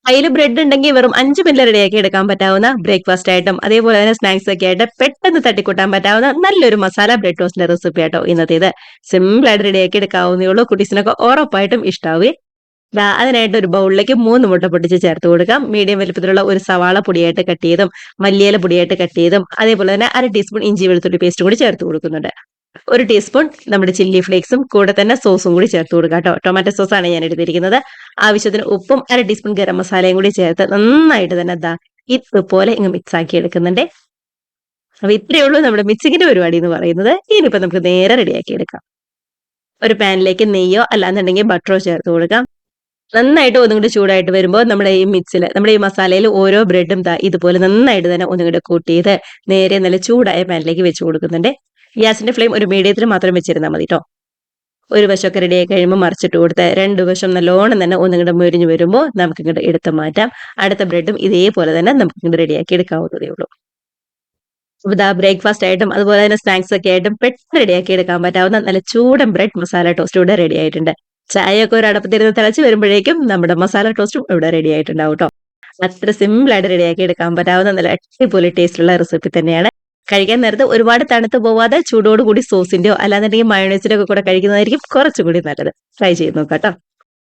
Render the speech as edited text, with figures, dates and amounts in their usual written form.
കയ്യിൽ ബ്രെഡ് ഉണ്ടെങ്കിൽ വെറും 5 മിനിറ്റ് റെഡിയാക്കി എടുക്കാൻ പറ്റാവുന്ന ബ്രേക്ക്ഫാസ്റ്റ് ആയിട്ടും അതേപോലെ തന്നെ സ്നാക്സ് ഒക്കെ ആയിട്ട് പെട്ടെന്ന് തട്ടിക്കൂട്ടാൻ പറ്റാവുന്ന നല്ലൊരു മസാല ബ്രെഡ് ടോസ്റ്റിന്റെ റെസിപ്പി ആട്ടോ ഇന്നത്തേത്. സിമ്പിൾ ആയിട്ട് റെഡിയാക്കി എടുക്കാവുന്നേ ഉള്ളൂ. കുട്ടീസിനൊക്കെ ഉറപ്പായിട്ടും ഇഷ്ടാവേ. അതിനായിട്ട് ഒരു ബൗളിലേക്ക് 3 മുട്ട പൊട്ടിച്ച് ചേർത്ത് കൊടുക്കാം. മീഡിയം വലിപ്പത്തിലുള്ള ഒരു സവാള പൊടിയായിട്ട് കട്ട് ചെയ്തും മല്ലിയില പൊടിയായിട്ട് കട്ട് ചെയ്തും അതേപോലെ തന്നെ 1/2 ടീസ്പൂൺ ഇഞ്ചി വെളുത്തുള്ളി പേസ്റ്റ് കൂടി ചേർത്ത് കൊടുക്കുന്നുണ്ട്. 1 ടീസ്പൂൺ നമ്മുടെ ചില്ലി ഫ്ലേക്സും കൂടെ തന്നെ സോസും കൂടി ചേർത്ത് കൊടുക്കാം കേട്ടോ. ടൊമാറ്റോ സോസാണ് ഞാൻ എടുത്തിരിക്കുന്നത്. ആവശ്യത്തിന് ഉപ്പും 1/2 ടീസ്പൂൺ ഗരം മസാലയും കൂടി ചേർത്ത് നന്നായിട്ട് തന്നെ ഇതുപോലെ ഇങ്ങ് മിക്സ് ആക്കി എടുക്കുന്നുണ്ട്. അപ്പൊ ഇത്രയേ ഉള്ളൂ നമ്മുടെ മിക്സിങ്ങിന്റെ പരിപാടി എന്ന് പറയുന്നത്. ഇനിയിപ്പോ നമുക്ക് നേരെ റെഡിയാക്കി എടുക്കാം. ഒരു പാനിലേക്ക് നെയ്യോ അല്ലാന്നുണ്ടെങ്കിൽ ബട്ടറോ ചേർത്ത് കൊടുക്കാം. നന്നായിട്ട് ഒന്നും കൂടി ചൂടായിട്ട് വരുമ്പോൾ നമ്മുടെ ഈ മസാലയിൽ ഓരോ ബ്രെഡും ഇതുപോലെ നന്നായിട്ട് തന്നെ ഒന്നും കൂടി കൂട്ടി ചെയ്ത് നേരെ നല്ല ചൂടായ പാനിലേക്ക് വെച്ച് കൊടുക്കുന്നുണ്ട്. ഗ്യാസിന്റെ ഫ്ലെയിം ഒരു മീഡിയത്തിൽ മാത്രം വെച്ചിരുന്നാൽ മതി കേട്ടോ. ഒരു വശമൊക്കെ റെഡി ആയി കഴിയുമ്പോൾ മറിച്ചിട്ട് കൊടുത്ത് 2 വശം നല്ലോണം തന്നെ ഒന്നും കൂടെ മൊരിഞ്ഞ് വരുമ്പോൾ നമുക്ക് ഇങ്ങോട്ട് എടുത്ത് മാറ്റാം. അടുത്ത ബ്രെഡും ഇതേപോലെ തന്നെ നമുക്ക് ഇങ്ങോട്ട് റെഡിയാക്കി എടുക്കാവുന്നതേ ഉള്ളൂ. അപ്പൊ ബ്രേക്ക്ഫാസ്റ്റ് ആയിട്ടും അതുപോലെ തന്നെ സ്നാക്സ് ഒക്കെ ആയിട്ടും പെട്ടെന്ന് റെഡിയാക്കി എടുക്കാൻ പറ്റാവുന്ന നല്ല ചൂടൻ ബ്രെഡ് മസാല ടോസ്റ്റ് ഇവിടെ റെഡി ആയിട്ടുണ്ട്. ചായയൊക്കെ ഒരു അടപ്പത്തിരുന്ന് തിളച്ച് വരുമ്പോഴേക്കും നമ്മുടെ മസാല ടോസ്റ്റും ഇവിടെ റെഡി ആയിട്ടുണ്ടാവും കേട്ടോ. അത്ര സിമ്പിൾ ആയിട്ട് റെഡിയാക്കി എടുക്കാൻ പറ്റാവുന്ന നല്ല അടിപൊളി ടേസ്റ്റുള്ള റെസിപ്പി തന്നെയാണ്. കഴിക്കാൻ നേരത്ത് ഒരുപാട് തണുത്ത് പോവാതെ ചൂടോട് കൂടി സോസിന്റെയോ അല്ലാന്നുണ്ടെങ്കിൽ മയോണൈസിന്റെ ഒക്കെ കൂടെ കഴിക്കുന്നതായിരിക്കും കുറച്ചുകൂടി നല്ലത്. ട്രൈ ചെയ്ത് നോക്കാം കേട്ടോ.